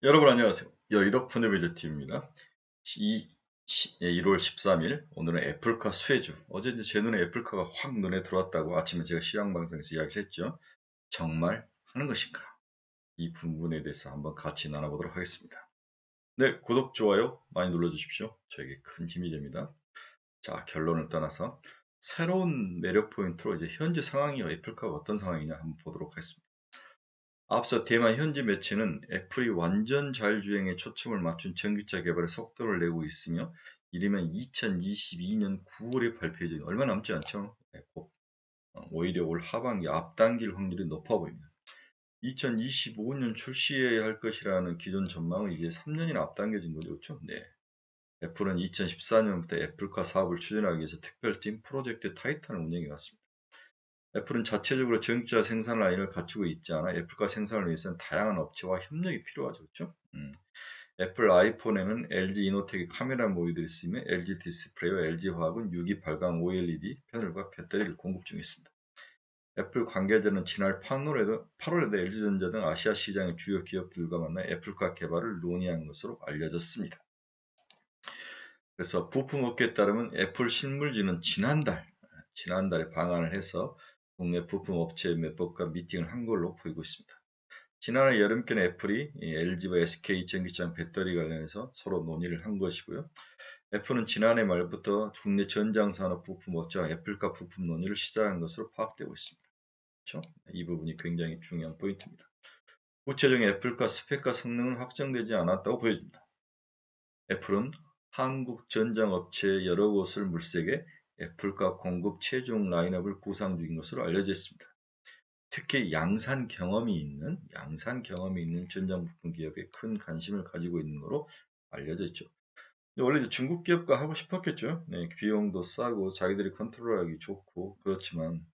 여러분 안녕하세요. 여의도 푸드빌리티입니다. 1월 13일 오늘은 애플카 수혜주. 어제 이제 제 눈에 애플카가 확 눈에 들어왔다고 아침에 제가 시황 방송에서 이야기를 했죠. 정말 하는 것인가? 이 부분에 대해서 한번 같이 나눠보도록 하겠습니다. 네, 구독, 좋아요 많이 눌러주십시오. 저에게 큰 힘이 됩니다. 자, 결론을 떠나서 새로운 매력 포인트로 이제 현재 상황이 애플카가 어떤 상황이냐 한번 보도록 하겠습니다. 앞서 대만 현지 매체는 애플이 완전 자율주행에 초점을 맞춘 전기차 개발에 속도를 내고 있으며 이르면 2022년 9월에 발표 예정이 얼마 남지 않죠. 오히려 올 하반기 앞당길 확률이 높아 보입니다. 2025년 출시해야 할 것이라는 기존 전망은 이제 3년이나 앞당겨진 거죠. 그렇죠? 네. 애플은 2014년부터 애플카 사업을 추진하기 위해서 특별팀 프로젝트 타이탄을 운영해 왔습니다. 애플은 자체적으로 전기차 생산 라인을 갖추고 있지 않아 애플카 생산을 위해서는 다양한 업체와 협력이 필요하죠. 그렇죠? 애플 아이폰에는 LG 이노텍의 카메라 모듈들이 쓰이며 LG 디스플레이와 LG 화학은 유기 발광 OLED 패널과 배터리를 공급 중에 있습니다. 애플 관계자는 지난 8월에도 LG전자 등 아시아 시장의 주요 기업들과 만나 애플카 개발을 논의한 것으로 알려졌습니다. 그래서 부품업계에 따르면 애플 실물지는 지난달에 방한을 해서 국내 부품업체 몇 곳과 미팅을 한 걸로 보이고 있습니다. 지난해 여름께는 애플이 LG와 SK 전기차 배터리 관련해서 서로 논의를 한 것이고요. 애플은 지난해 말부터 국내 전장산업 부품업체와 애플카 부품 논의를 시작한 것으로 파악되고 있습니다. 그렇죠? 이 부분이 굉장히 중요한 포인트입니다. 구체적인 애플카 스펙과 성능은 확정되지 않았다고 보여집니다. 애플은 한국 전장업체 여러 곳을 물색해 애플카 공급 최종 라인업을 구상 중인 것으로 알려져 있습니다. 특히 양산 경험이 있는 전장 부품 기업에 큰 관심을 가지고 있는 것으로 알려져 있죠. 원래 이제 중국 기업과 하고 싶었겠죠. 네, 비용도 싸고 자기들이 컨트롤하기 좋고 그렇지만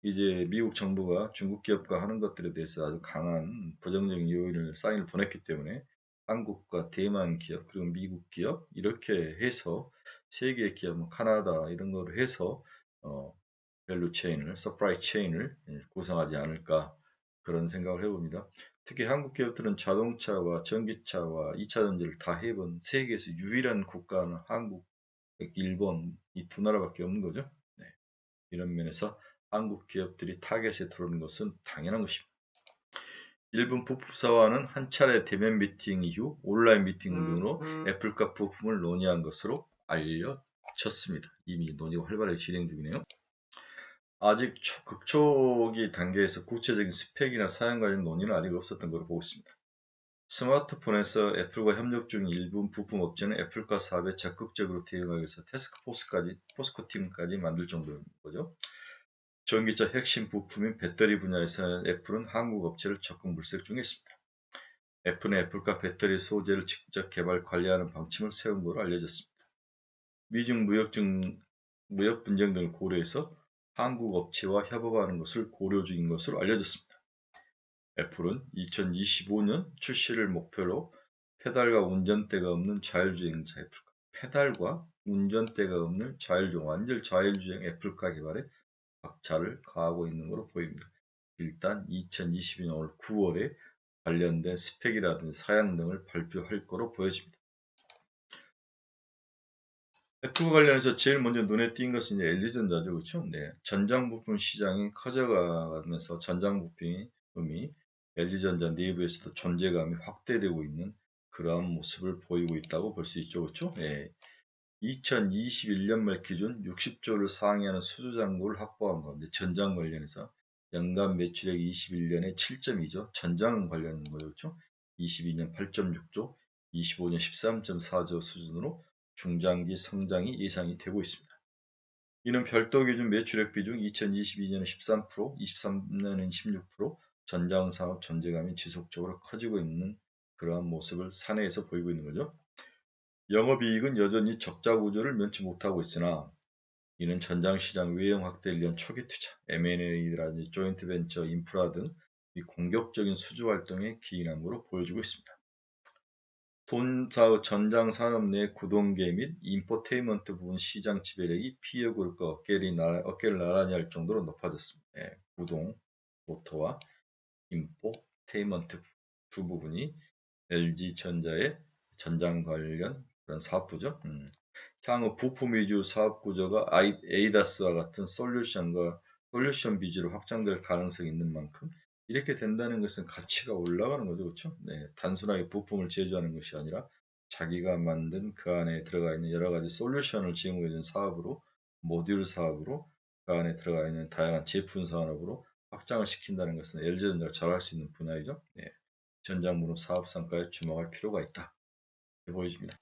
이제 미국 정부가 중국 기업과 하는 것들에 대해서 아주 강한 부정적인 요인을 사인을 보냈기 때문에 한국과 대만 기업 그리고 미국 기업 이렇게 해서 세계 기업, 뭐 카나다 이런 거로 해서 어, 밸류 체인을, 서프라이 체인을 구성하지 않을까 그런 생각을 해봅니다. 특히 한국 기업들은 자동차와 전기차와 2차 전지를 다 해본 세계에서 유일한 국가는 한국, 일본 이 두 나라밖에 없는 거죠. 네. 이런 면에서 한국 기업들이 타겟에 들어오는 것은 당연한 것입니다. 일본 부품사와는 한 차례 대면 미팅 이후 온라인 미팅 등으로 애플카 부품을 논의한 것으로 알려졌습니다. 이미 논의가 활발하게 진행 중이네요. 아직 극초기 단계에서 구체적인 스펙이나 사양 관련 논의는 아직 없었던 것으로 보고 있습니다. 스마트폰에서 애플과 협력 중인 일부 부품 업체는 애플카 사업에 적극적으로 대응하기 위해서 포스코 팀까지 만들 정도인 거죠. 전기차 핵심 부품인 배터리 분야에서 애플은 한국 업체를 적극 물색 중에 있습니다. 애플은 애플카 배터리 소재를 직접 개발 관리하는 방침을 세운 것으로 알려졌습니다. 미중 무역 분쟁 등을 고려해서 한국 업체와 협업하는 것을 고려 중인 것으로 알려졌습니다. 애플은 2025년 출시를 목표로 페달과 운전대가 없는 자율주행차 애플카, 페달과 운전대가 없는 완전 자율주행 애플카 개발에 박차를 가하고 있는 것으로 보입니다. 일단 2022년 올 9월에 관련된 스펙이라든지 사양 등을 발표할 것으로 보여집니다. 애플과 관련해서 제일 먼저 눈에 띈 것은 이제 LG전자죠. 그렇죠? 네. 전장 부품 시장이 커져가면서 전장 부품이 LG전자 내부에서도 존재감이 확대되고 있는 그러한 모습을 보이고 있다고 볼 수 있죠. 그렇죠? 네. 2021년 말 기준 60조를 상회하는 수주 잔고를 확보한 건데 전장 관련해서 연간 매출액 21년에 7.2조, 전장 관련 거죠. 그렇죠? 22년 8.6조, 25년 13.4조 수준으로 중장기 성장이 예상이 되고 있습니다. 이는 별도 기준 매출액 비중 2022년에 13%, 23년에는 16%, 전장 산업 존재감이 지속적으로 커지고 있는 그러한 모습을 사내에서 보이고 있는 거죠. 영업이익은 여전히 적자 구조를 면치 못하고 있으나 이는 전장시장 외형 확대를 위한 초기 투자, M&A라든지 조인트 벤처, 인프라 등 이 공격적인 수주 활동에 기인함으로 보여지고 있습니다. 전장 산업 내 구동계 및 인포테인먼트 부분 시장 지배력이 피어그룹과 어깨를 나란히 할 정도로 높아졌습니다. 구동, 모터와 인포테인먼트 두 부분이 LG전자의 전장 관련 그런 사업부죠. 향후 부품 위주 사업 구조가 에이다스와 같은 솔루션 위주로 확장될 가능성이 있는 만큼 이렇게 된다는 것은 가치가 올라가는 거죠. 그렇죠? 네, 단순하게 부품을 제조하는 것이 아니라 자기가 만든 그 안에 들어가 있는 여러 가지 솔루션을 제공해 주는 사업으로 모듈 사업으로 그 안에 들어가 있는 다양한 제품 산업으로 확장을 시킨다는 것은 LG전자가 잘할 수 있는 분야이죠. 네, 전장물은 사업 성과에 주목할 필요가 있다. 이렇게 보여집니다.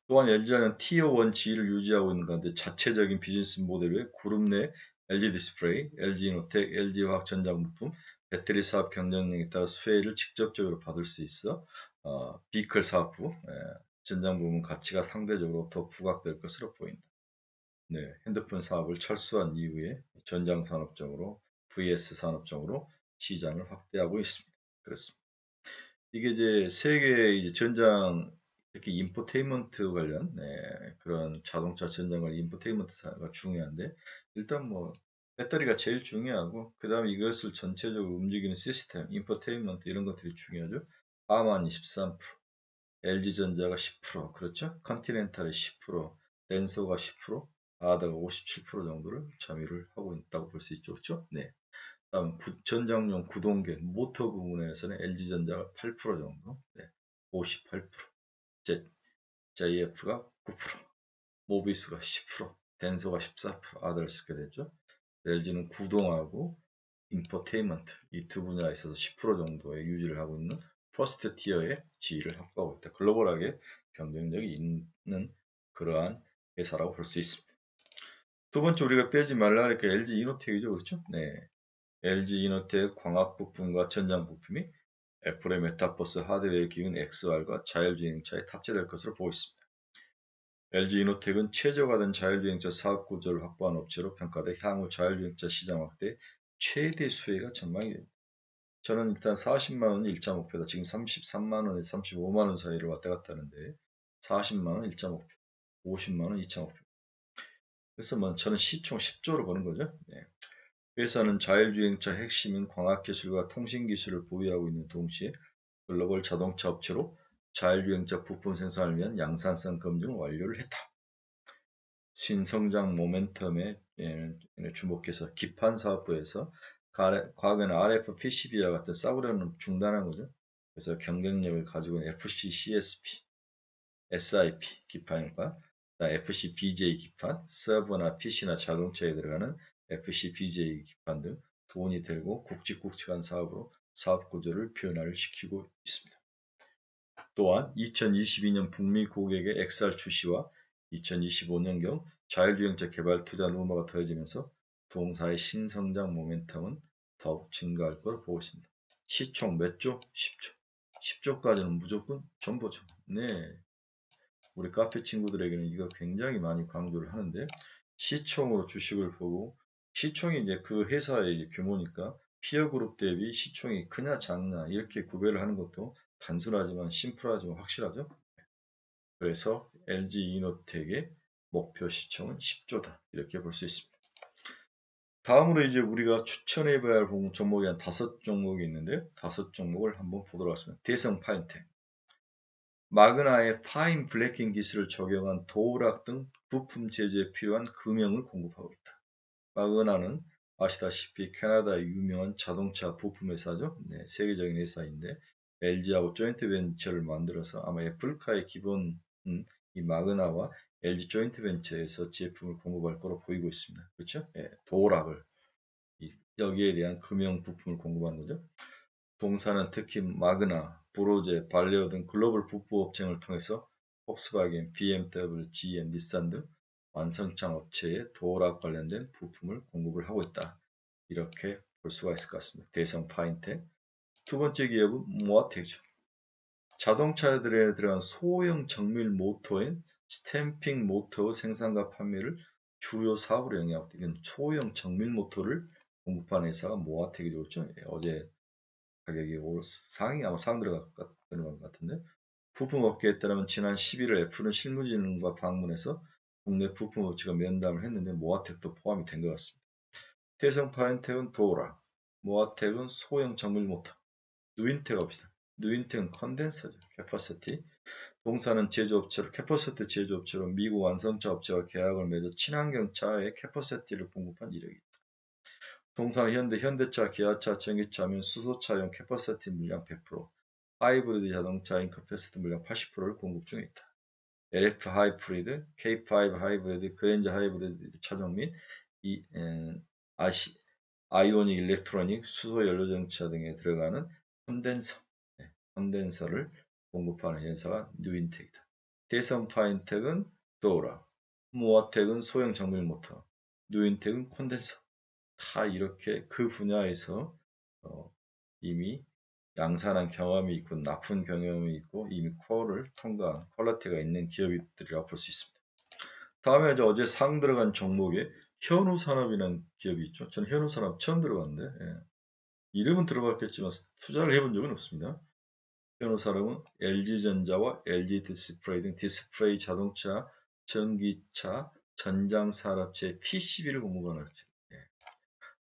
또한 LG화는 티어 1 지위를 유지하고 있는 가운데 자체적인 비즈니스 모델 외 그룹 내 LG 디스플레이, LG 이노텍, LG화학 전장부품, 배터리 사업 경쟁력에 따라 수혜를 직접적으로 받을 수 있어 비클 사업부, 전장 부문 가치가 상대적으로 더 부각될 것으로 보인다. 네, 핸드폰 사업을 철수한 이후에 전장 산업적으로 VS 산업적으로 시장을 확대하고 있습니다. 그렇습니다. 이게 이제 세계 이제 전장 특히 인포테인먼트 관련 그런 자동차 전장 관련 인포테인먼트가 중요한데 일단 뭐 배터리가 제일 중요하고 그 다음에 이것을 전체적으로 움직이는 시스템, 인포테인먼트 이런 것들이 중요하죠. 하만이 13%, LG전자가 10%, 그렇죠? 컨티넨탈이 10%, 덴소가 10%, 아다가 57% 정도를 점유를 하고 있다고 볼 수 있죠. 그렇죠? 네. 다음 전장용 구동계 모터 부분에서는 LG전자가 8% 정도, 58%, JF가 9%, 모비스가 10%, 덴소가 14%, 아들스게 됐죠. LG는 구동하고 인포테인먼트 이 두 분야에 있어서 10% 정도의 유지를 하고 있는 퍼스트 티어의 지위를 확보하고 있다. 글로벌하게 경쟁력이 있는 그러한 회사라고 볼 수 있습니다. 두 번째 우리가 빼지 말라 하니까 LG 이노텍이죠. 그렇죠? 네. LG 이노텍 광학 부품과 전장 부품이 애플의 메타버스 하드웨어 기운 XR과 자율주행차에 탑재될 것으로 보고 있습니다. LG 이노텍은 최적화된 자율주행차 사업 구조를 확보한 업체로 평가돼 향후 자율주행차 시장 확대 최대 수혜가 전망이 됩니다. 저는 일단 40만원이 1차 목표다. 지금 33만원에서 35만원 사이를 왔다 갔다 하는데 40만원 1차 목표, 50만원 2차 목표. 그래서 뭐 저는 시총 10조로 보는 거죠. 네. 회사는 자율주행차 핵심인 광학기술과 통신기술을 보유하고 있는 동시에 글로벌 자동차 업체로 자율주행차 부품 생산을 위한 양산성 검증을 완료를 했다. 신성장 모멘텀에 주목해서 기판 사업부에서 과거에는 RF PCB와 같은 싸구려는 중단한 거죠. 그래서 경쟁력을 가지고 있는 FC CSP, SIP 기판과 FC BJ 기판, 서버나 PC나 자동차에 들어가는 FC BJ 기판 등 돈이 들고 굵직굵직한 사업으로 사업 구조를 변화를 시키고 있습니다. 또한 2022년 북미 고객의 XR 출시와 2025년경 자율주행차 개발 투자 루머가 더해지면서 동사의 신성장 모멘텀은 더욱 증가할 것으로 보고 있습니다. 시총 몇 조? 10조. 10조까지는 무조건 전보죠. 네. 우리 카페 친구들에게는 이거 굉장히 많이 강조를 하는데 시총으로 주식을 보고 시총이 이제 그 회사의 규모니까 피어 그룹 대비 시총이 크냐 작냐 이렇게 구별을 하는 것도 단순하지만 심플하지만 확실하죠. 그래서 LG 이노텍의 목표 시총은 10조다 이렇게 볼 수 있습니다. 다음으로 이제 우리가 추천해 봐야 할 종목이 한 5종목이 있는데 5종목을 한번 보도록 하겠습니다. 대성 파인텍 마그나의 파인 블래킹 기술을 적용한 도우락 등 부품 제조에 필요한 금형을 공급하고 있다. 마그나는 아시다시피 캐나다의 유명한 자동차 부품 회사죠. 네, 세계적인 회사인데 LG하고 조인트 벤처를 만들어서 아마 애플카의 기본 이 마그나와 LG 조인트 벤처에서 제품을 공급할 거로 보이고 있습니다. 그렇죠? 네, 도우락을 여기에 대한 금형 부품을 공급하는 거죠. 동사는 특히 마그나, 브로제, 발레오 등 글로벌 부품 업체를 통해서 폭스바겐, BMW, GM, 닛산 등 완성창 업체에 도어락 관련된 부품을 공급을 하고 있다. 이렇게 볼 수가 있을 것 같습니다. 대성 파인텍. 두 번째 기업은 모아텍이죠. 자동차들에 들어간 소형 정밀 모터인 스탬핑 모터 생산과 판매를 주요 사업으로 영위하고 있다. 이건 소형 정밀 모터를 공급하는 회사가 모아텍이죠. 어제 가격이 상위 아마 상위 들어간 것 같은데 부품 업계에 따르면 지난 11월 애플은 실무진과 방문해서 국내 부품 업체가 면담을 했는데 모아텍도 포함이 된 것 같습니다. 태성 파인텍은 도어락, 모아텍은 소형 정밀 모터, 누인텍 합시다. 뉴인텍은 컨덴서죠. 캐퍼시티. 동사는 제조업체로 캐퍼시티 제조업체로 미국 완성차 업체와 계약을 맺어 친환경차의 캐퍼시티를 공급한 이력이 있다. 동사는 현대차, 기아차, 전기차 및 수소차용 캐퍼시티 물량 100%, 하이브리드 자동차인 캐퍼시티 물량 80%를 공급 중에 있다. LF 하이브리드, K5 하이브리드, 그랜저 하이브리드 차종 및 아이오닉 일렉트로닉, 수소 연료전기차 등에 들어가는 컨덴서를 공급하는 회사가 뉴인텍이다. 대성파인텍은 도어라, 모아텍은 소형 정밀 모터, 뉴인텍은 컨덴서. 다 이렇게 그 분야에서 이미 양산한 경험이 있고 나쁜 경험이 있고 이미 코어를 통과한 퀄리티가 있는 기업들이라고 볼 수 있습니다. 다음에 어제 상 들어간 종목에 현우산업이라는 기업이 있죠. 저는 현우산업 처음 들어봤는데 이름은 들어봤겠지만 투자를 해본 적은 없습니다. 현우산업은 LG전자와 LG디스플레이 등 디스플레이 자동차, 전기차, 전장산업체 PCB를 공급하는 업체.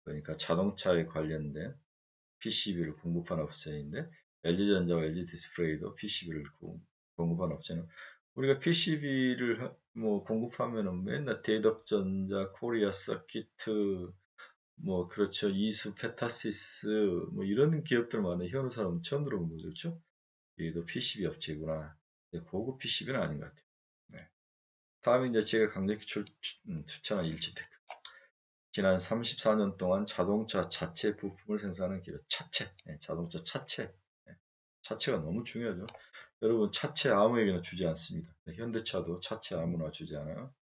그러니까 자동차에 관련된 PCB를 공급하는 업체인데 LG전자와 LG디스플레이도 PCB를 공급하는 업체는 우리가 PCB를 공급하면은 맨날 대덕전자, 코리아 서키트, 그렇죠. 이수, 페타시스, 이런 기업들 많아요. 현우산업은 처음 들어본 거죠. 그렇죠? 얘도 PCB 업체구나. 고급 PCB는 아닌 것 같아요. 네. 다음에 이제 제가 강력히 추천한 일지테크. 지난 34년 동안 자동차 자체 부품을 생산하는 기업, 차체, 자동차 차체. 차체가 너무 중요하죠. 여러분, 차체 아무에게나 주지 않습니다. 현대차도 차체 아무나 주지 않아요.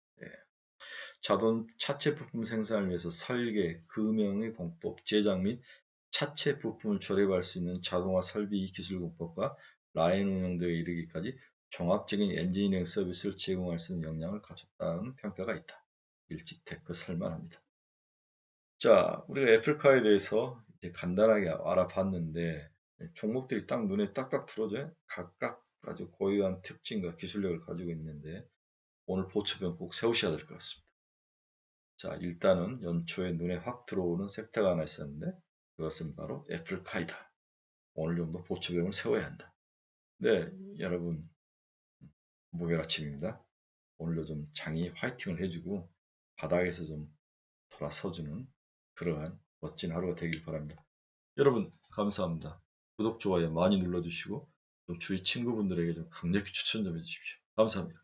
차체 부품 생산을 위해서 설계, 금형의 공법, 제작 및 차체 부품을 조립할 수 있는 자동화 설비 기술 공법과 라인 운영도에 이르기까지 종합적인 엔지니어링 서비스를 제공할 수 있는 역량을 갖췄다는 평가가 있다. 일지테크 살만합니다. 자, 우리가 애플카에 대해서 이제 간단하게 알아봤는데 종목들이 딱 눈에 딱딱 들어져요. 각각 아주 고유한 특징과 기술력을 가지고 있는데 오늘 보초병 꼭 세우셔야 될 것 같습니다. 자, 일단은 연초에 눈에 확 들어오는 섹터가 하나 있었는데 그것은 바로 애플카이다. 오늘 정도 보초병을 세워야 한다. 네, 여러분 목요일 아침입니다. 오늘도 좀 장이 화이팅을 해주고 바닥에서 좀 돌아서주는 그러한 멋진 하루가 되길 바랍니다. 여러분 감사합니다. 구독, 좋아요 많이 눌러주시고 좀 주위 친구분들에게 좀 강력히 추천 좀 해주십시오. 감사합니다.